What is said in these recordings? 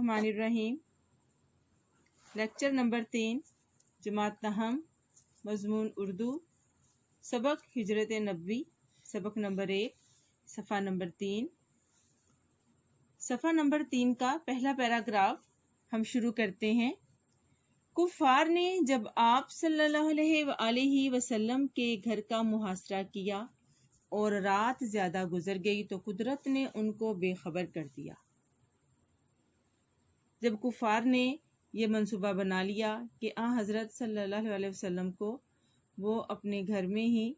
الرحمن الرحیم۔ Lecture number 3، جماعت نہم، مضمون اردو، سبق ہجرت نبوی، سبق نمبر 1، صفحہ نمبر 3۔ صفحہ نمبر 3 کا پہلا پیراگراف ہم شروع کرتے ہیں۔ کفار نے جب آپ صلی اللہ علیہ وآلہ وسلم کے گھر کا محاصرہ کیا اور رات زیادہ گزر گئی تو قدرت نے ان کو بے خبر کر دیا۔ جب کفار نے یہ منصوبہ بنا لیا کہ حضرت صلی اللہ علیہ وسلم کو وہ اپنے گھر میں ہی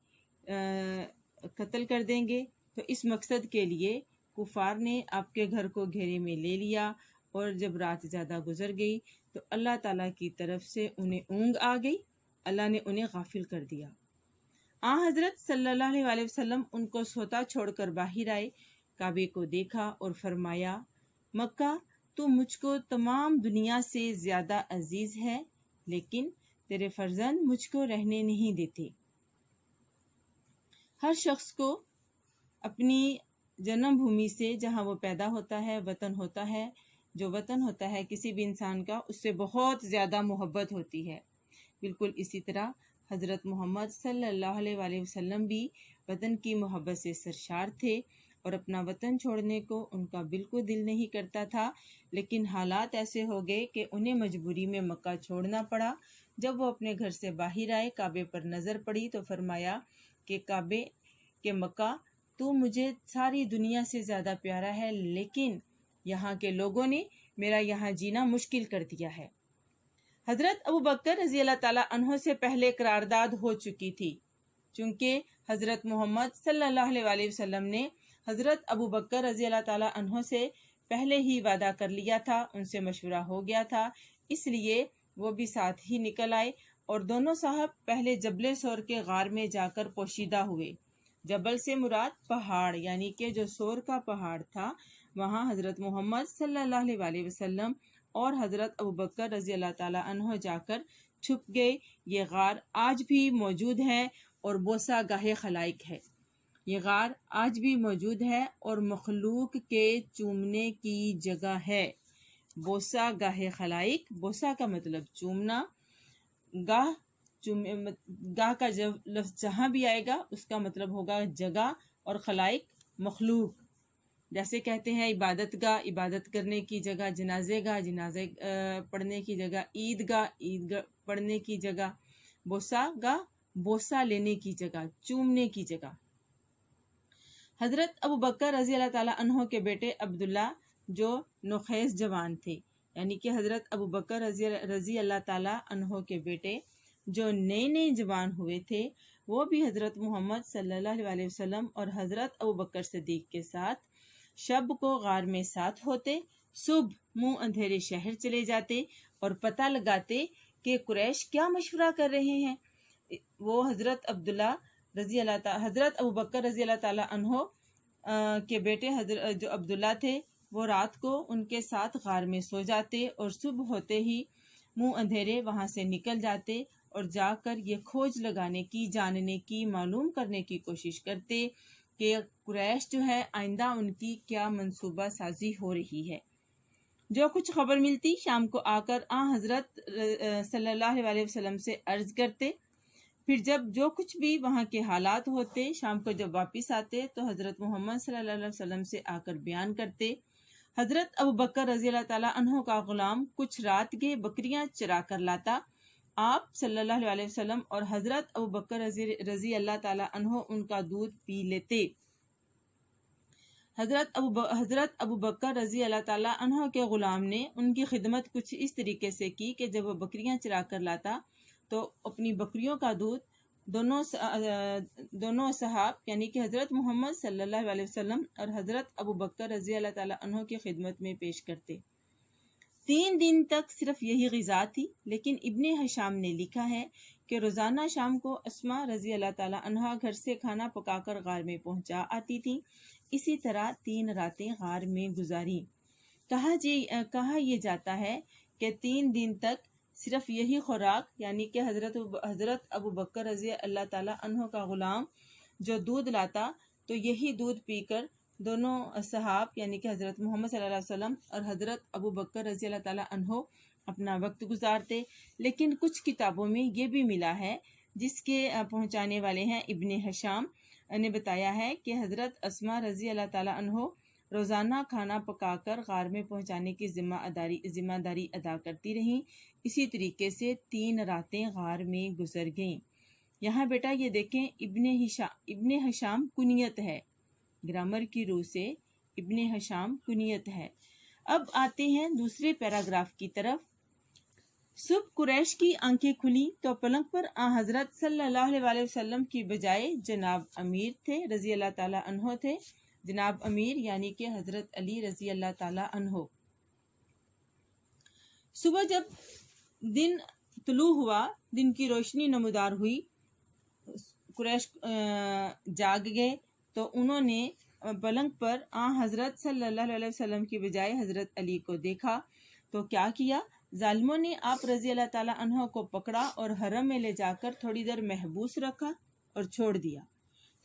قتل کر دیں گے، تو اس مقصد کے لیے کفار نے آپ کے گھر کو گھیرے میں لے لیا، اور جب رات زیادہ گزر گئی تو اللہ تعالیٰ کی طرف سے انہیں اونگ آ گئی، اللہ نے انہیں غافل کر دیا۔ حضرت صلی اللہ علیہ وسلم ان کو سوتا چھوڑ کر باہر آئے، کعبے کو دیکھا اور فرمایا، مکہ تو مجھ کو تمام دنیا سے زیادہ عزیز ہے، لیکن تیرے فرزند مجھ کو رہنے نہیں دیتے۔ ہر شخص کو اپنی جنم بھومی سے، جہاں وہ پیدا ہوتا ہے، وطن ہوتا ہے، جو وطن ہوتا ہے کسی بھی انسان کا، اس سے بہت زیادہ محبت ہوتی ہے۔ بالکل اسی طرح حضرت محمد صلی اللہ علیہ وآلہ وسلم بھی وطن کی محبت سے سرشار تھے، اور اپنا وطن چھوڑنے کو ان کا بالکل دل نہیں کرتا تھا، لیکن حالات ایسے ہو گئے کہ انہیں مجبوری میں مکہ چھوڑنا پڑا۔ جب وہ اپنے گھر سے باہر آئے، کعبے پر نظر پڑی تو فرمایا کہ کعبے کے مکہ تو مجھے ساری دنیا سے زیادہ پیارا ہے، لیکن یہاں کے لوگوں نے میرا یہاں جینا مشکل کر دیا ہے۔ حضرت ابوبکر رضی اللہ تعالیٰ عنہ سے پہلے قرارداد ہو چکی تھی، چونکہ حضرت محمد صلی اللہ علیہ وآلہ وسلم نے حضرت ابوبکر رضی اللہ تعالیٰ عنہ سے پہلے ہی وعدہ کر لیا تھا، ان سے مشورہ ہو گیا تھا، اس لیے وہ بھی ساتھ ہی نکل آئے، اور دونوں صاحب پہلے جبل سور کے غار میں جا کر پوشیدہ ہوئے۔ جبل سے مراد پہاڑ، یعنی کہ جو سور کا پہاڑ تھا، وہاں حضرت محمد صلی اللہ علیہ وآلہ وسلم اور حضرت ابوبکر رضی اللہ تعالیٰ عنہ جا کر چھپ گئے۔ یہ غار آج بھی موجود ہے اور بوسہ گاہ خلائق ہے۔ یہ غار آج بھی موجود ہے اور مخلوق کے چومنے کی جگہ ہے۔ بوسہ گاہ خلائق، بوسہ کا مطلب چومنا، گاہ کا لفظ جہاں بھی آئے گا اس کا مطلب ہوگا جگہ، اور خلائق مخلوق۔ جیسے کہتے ہیں عبادت گاہ، عبادت کرنے کی جگہ، جنازے گاہ، جنازے پڑھنے کی جگہ، عید گاہ پڑھنے کی جگہ، بوسہ گاہ بوسہ لینے کی جگہ، چومنے کی جگہ۔ حضرت ابوبکر رضی اللہ تعالیٰ عنہ کے بیٹے عبداللہ جو نوخیز جوان تھے، یعنی کہ حضرت ابوبکر رضی اللہ تعالیٰ عنہ کے بیٹے جو نئے جوان ہوئے تھے، وہ بھی حضرت محمد صلی اللہ علیہ وسلم اور حضرت ابوبکر صدیق کے ساتھ شب کو غار میں ساتھ ہوتے، صبح منہ اندھیرے شہر چلے جاتے اور پتہ لگاتے کہ قریش کیا مشورہ کر رہے ہیں۔ وہ حضرت ابوبکر رضی اللہ تعالیٰ عنہ کے بیٹے جو عبداللہ تھے، وہ رات کو ان کے ساتھ غار میں سو جاتے، اور صبح ہوتے ہی منہ اندھیرے وہاں سے نکل جاتے اور جا کر یہ کھوج لگانے کی، جاننے کی، معلوم کرنے کی کوشش کرتے کہ قریش جو ہے آئندہ ان کی کیا منصوبہ سازی ہو رہی ہے۔ جو کچھ خبر ملتی شام کو آ کر حضرت صلی اللہ علیہ وسلم سے عرض کرتے، پھر جب جو کچھ بھی وہاں کے حالات ہوتے، شام کو جب واپس آتے تو حضرت محمد صلی اللہ علیہ وسلم سے آ کر بیان کرتے۔ حضرت ابوبکر رضی اللہ تعالیٰ عنہ کا غلام کچھ رات کے بکریاں چرا کر لاتا، آپ صلی اللہ علیہ وسلم اور حضرت ابوبکر رضی اللہ تعالیٰ عنہ ان کا دودھ پی لیتے۔ حضرت ابوبکر رضی اللہ تعالیٰ عنہ کے غلام نے ان کی خدمت کچھ اس طریقے سے کی کہ جب وہ بکریاں چرا کر لاتا تو اپنی بکریوں کا دودھ دونوں صحاب، یعنی کہ حضرت محمد صلی اللہ علیہ وسلم اور حضرت ابوبکر رضی اللہ تعالیٰ عنہ کی خدمت میں پیش کرتے۔ 3 دن تک صرف یہی غذا تھی، لیکن ابن ہشام نے لکھا ہے کہ روزانہ شام کو اسماء رضی اللہ تعالیٰ عنہا گھر سے کھانا پکا کر غار میں پہنچا آتی تھیں۔ اسی طرح 3 راتیں غار میں گزاری۔ کہا یہ جاتا ہے کہ 3 دن تک صرف یہی خوراک، یعنی کہ حضرت ابوبکر رضی اللہ تعالیٰ عنہ کا غلام جو دودھ لاتا تو یہی دودھ پی کر دونوں صحاب یعنی کہ حضرت محمد صلی اللہ علیہ وسلم اور حضرت ابو بکر رضی اللہ تعالیٰ عنہ اپنا وقت گزارتے، لیکن کچھ کتابوں میں یہ بھی ملا ہے جس کے پہنچانے والے ہیں ابن ہشام نے بتایا ہے کہ حضرت اسماء رضی اللہ تعالیٰ عنہ روزانہ کھانا پکا کر غار میں پہنچانے کی ذمہ داری ادا کرتی رہیں۔ اسی طریقے سے 3 راتیں غار میں گزر گئیں۔ یہاں بیٹا یہ دیکھیں ابن ہشام کنیت ہے، گرامر کی روح سے ابن ہشام کنیت ہے۔ اب آتے ہیں دوسرے پیراگراف کی طرف۔ صبح قریش کی آنکھیں کھلی تو پلنگ پر حضرت صلی اللہ علیہ وسلم کی بجائے جناب امیر تھے رضی اللہ تعالیٰ عنہ تھے، جناب امیر یعنی کہ حضرت علی رضی اللہ تعالیٰ عنہ۔ صبح جب دن طلوع ہوا، دن کی روشنی نمودار ہوئی، قریش جاگ گئے تو انہوں نے پلنگ پر حضرت صلی اللہ علیہ وسلم کی بجائے حضرت علی کو دیکھا تو کیا کیا؟ ظالموں نے آپ رضی اللہ تعالیٰ عنہ کو پکڑا اور حرم میں لے جا کر تھوڑی دیر محبوس رکھا اور چھوڑ دیا۔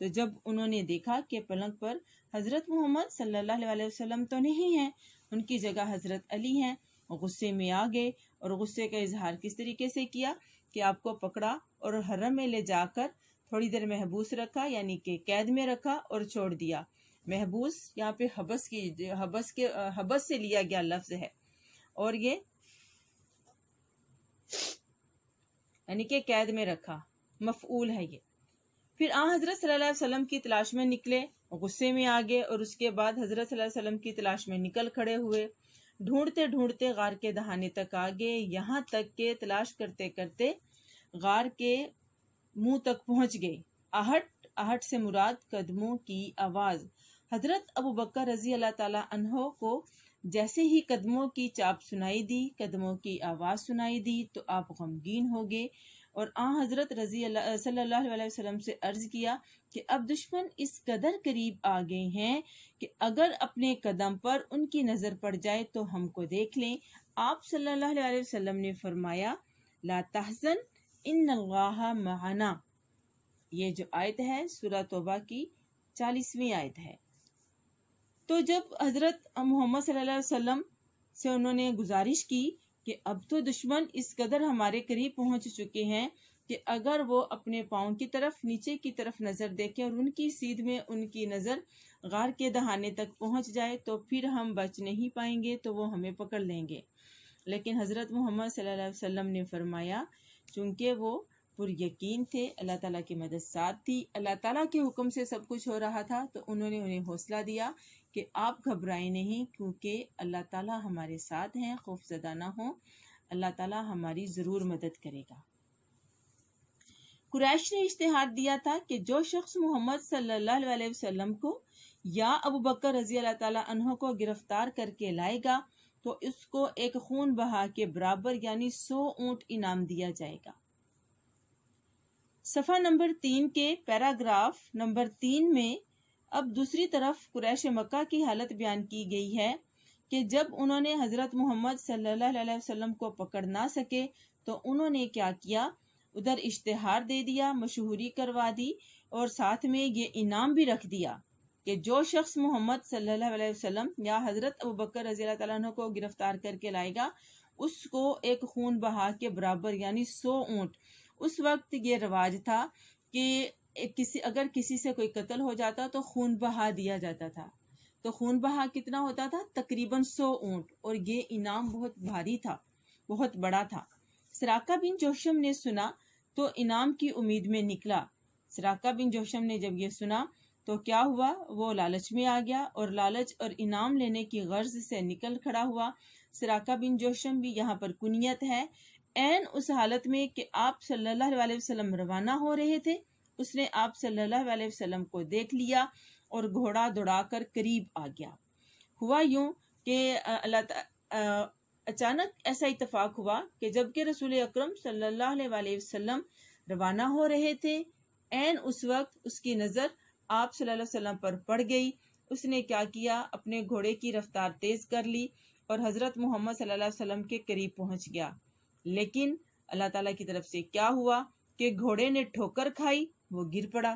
تو جب انہوں نے دیکھا کہ پلنگ پر حضرت محمد صلی اللہ علیہ وسلم تو نہیں ہیں، ان کی جگہ حضرت علی ہیں، غصے میں آ گئے اور غصے کا اظہار کس طریقے سے کیا کہ آپ کو پکڑا اور حرم میں لے جا کر تھوڑی دیر محبوس رکھا یعنی کہ قید میں رکھا اور چھوڑ دیا۔ محبوس یہاں پہ حبس سے لیا گیا لفظ ہے اور یہ یعنی کہ قید میں رکھا مفعول ہے یہ۔ پھر حضرت صلی اللہ علیہ وسلم کی تلاش میں نکلے، غصے میں آ گئے اور اس کے بعد حضرت صلی اللہ علیہ وسلم کی تلاش میں نکل کھڑے ہوئے، ڈھونڈتے ڈھونڈتے غار کے دہانے تک آ گئے، یہاں تک کہ تلاش کرتے کرتے غار کے منہ تک پہنچ گئے۔ آہٹ سے مراد قدموں کی آواز۔ حضرت ابو بکر رضی اللہ تعالیٰ عنہ کو جیسے ہی قدموں کی چاپ سنائی دی، قدموں کی آواز سنائی دی تو آپ غمگین ہو گئے اور حضرت صلی اللہ علیہ وسلم سے عرض کیا کہ اب دشمن اس قدر قریب آ گئے ہیں کہ اگر اپنے قدم پر ان کی نظر پڑ جائے تو ہم کو دیکھ لیں۔ آپ صلی اللہ علیہ وسلم نے فرمایا لا تحزن ان اللہ معنا۔ یہ جو آیت ہے سورہ توبہ کی 40ویں آیت ہے۔ تو جب حضرت محمد صلی اللہ علیہ وسلم سے انہوں نے گزارش کی کہ اب تو دشمن اس قدر ہمارے قریب پہنچ چکے ہیں کہ اگر وہ اپنے پاؤں کی طرف نیچے کی طرف نظر دیکھیں اور ان کی سیدھ میں ان کی نظر غار کے دہانے تک پہنچ جائے تو پھر ہم بچ نہیں پائیں گے، تو وہ ہمیں پکڑ لیں گے۔ لیکن حضرت محمد صلی اللہ علیہ وسلم نے فرمایا چونکہ وہ پر یقین تھے، اللہ تعالیٰ کی مدد ساتھ تھی، اللہ تعالیٰ کے حکم سے سب کچھ ہو رہا تھا، تو انہوں نے انہیں حوصلہ دیا کہ آپ گھبرائیں نہیں کیونکہ اللہ تعالیٰ ہمارے ساتھ ہیں، خوف زدہ نہ ہوں، اللہ تعالیٰ ہماری ضرور مدد کرے گا۔ قریش نے اشتہار دیا تھا کہ جو شخص محمد صلی اللہ علیہ وسلم کو یا ابو بکر رضی اللہ تعالیٰ عنہ کو گرفتار کر کے لائے گا تو اس کو ایک خون بہا کے برابر یعنی 100 اونٹ انعام دیا جائے گا۔ صفحہ نمبر 3 کے پیراگراف نمبر 3 میں اب دوسری طرف قریش مکہ کی حالت بیان کی گئی ہے کہ جب انہوں نے حضرت محمد صلی اللہ علیہ وسلم کو پکڑ نہ سکے تو انہوں نے کیا کیا، ادھر اشتہار دے دیا، مشہوری کروا دی اور ساتھ میں یہ انعام بھی رکھ دیا کہ جو شخص محمد صلی اللہ علیہ وسلم یا حضرت ابو بکر رضی اللہ تعالیٰ عنہ کو گرفتار کر کے لائے گا اس کو ایک خون بہا کے برابر یعنی 100 اونٹ۔ اس وقت یہ رواج تھا کہ اگر کسی سے کوئی قتل ہو جاتا تو خون بہا دیا جاتا تھا، تو خون بہا کتنا ہوتا تھا؟ تقریباً 100 اونٹ، اور یہ انعام بہت بھاری تھا، بہت بڑا تھا۔ سراقہ بن جوشم نے سنا تو انعام کی امید میں نکلا۔ سراقہ بن جوشم نے جب یہ سنا تو کیا ہوا، وہ لالچ میں آ گیا اور لالچ اور انعام لینے کی غرض سے نکل کھڑا ہوا۔ سراقہ بن جوشم بھی یہاں پر کنیت ہے۔ عین اس حالت میں کہ آپ صلی اللہ علیہ وسلم روانہ ہو رہے تھے اس نے آپ صلی اللہ علیہ وسلم کو دیکھ لیا اور گھوڑا دوڑا کر قریب آ گیا۔ ہوا یوں کہ اچانک ایسا اتفاق ہوا کہ جب کہ رسول اکرم صلی اللہ علیہ وسلم روانہ ہو رہے تھے عین اس وقت اس کی نظر آپ صلی اللہ علیہ وسلم پر پڑ گئی۔ اس نے کیا کیا، اپنے گھوڑے کی رفتار تیز کر لی اور حضرت محمد صلی اللہ علیہ وسلم کے قریب پہنچ گیا۔ لیکن اللہ تعالیٰ کی طرف سے کیا ہوا کہ گھوڑے نے ٹھوکر کھائی، وہ گر پڑا۔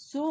100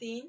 3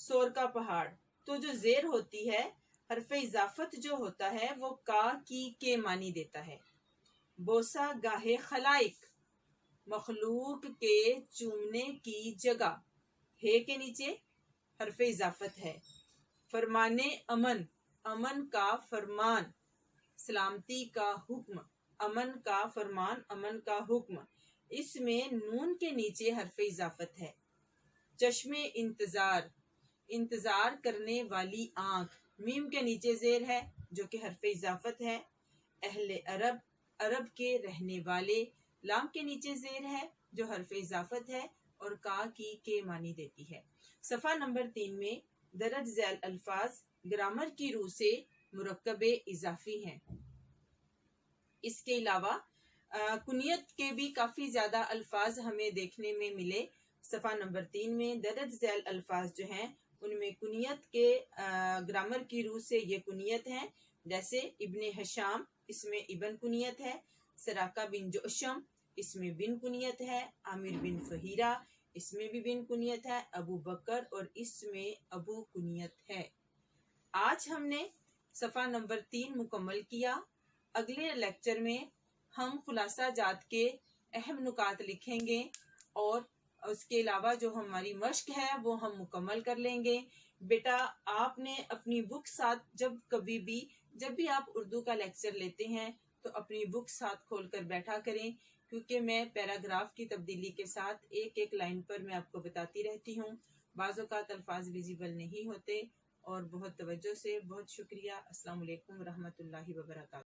سور کا پہاڑ. تو جو زیر ہوتی ہے حرف اضافت جو ہوتا ہے وہ کا کی کے معنی دیتا ہے. بوسا گاہے خلائق مخلوق کے چومنے کی جگہ. ہے کے نیچے حرف اضافت ہے. فرمانے امن امن کا فرمان سلامتی کا حکم امن کا فرمان امن کا حکم. اس میں نون کے نیچے حرف اضافت ہے. چشم انتظار انتظار کرنے والی آنکھ. میم کے نیچے زیر ہے جو کہ حرف اضافت ہے. اہل عرب عرب کے رہنے والے. لام کے نیچے زیر ہے جو حرف اضافت ہے اور کا کی کے معنی دیتی ہے. صفحہ نمبر 3 میں درج ذیل الفاظ گرامر کی روح سے مرکب اضافی ہیں. اس کے علاوہ کنیت کے بھی کافی زیادہ الفاظ ہمیں دیکھنے میں ملے. صفحہ نمبر 3 میں درج ذیل الفاظ جو ہیں ان میں کنیت کے گرامر کی روح سے یہ کنیت ہیں. جیسے ابن حشام اس میں ابن کنیت ہے. سراقہ بن جوشم اس میں بن کنیت ہے. عامر بن فہیرہ اس میں بھی بن کنیت ہے. ابو بکر اور اس میں ابو کنیت ہے. آج ہم نے صفحہ نمبر 3 مکمل کیا. اگلے لیکچر میں ہم خلاصہ جات کے اہم نکات لکھیں گے اور اس کے علاوہ جو ہماری مشق ہے وہ ہم مکمل کر لیں گے. بیٹا آپ نے اپنی بک ساتھ جب بھی آپ اردو کا لیکچر لیتے ہیں تو اپنی بک ساتھ کھول کر بیٹھا کریں، کیونکہ میں پیراگراف کی تبدیلی کے ساتھ ایک ایک لائن پر میں آپ کو بتاتی رہتی ہوں. بعض اوقات الفاظ ویزیبل نہیں ہوتے. اور بہت توجہ سے. بہت شکریہ. السلام علیکم ورحمۃ اللہ وبرکاتہ.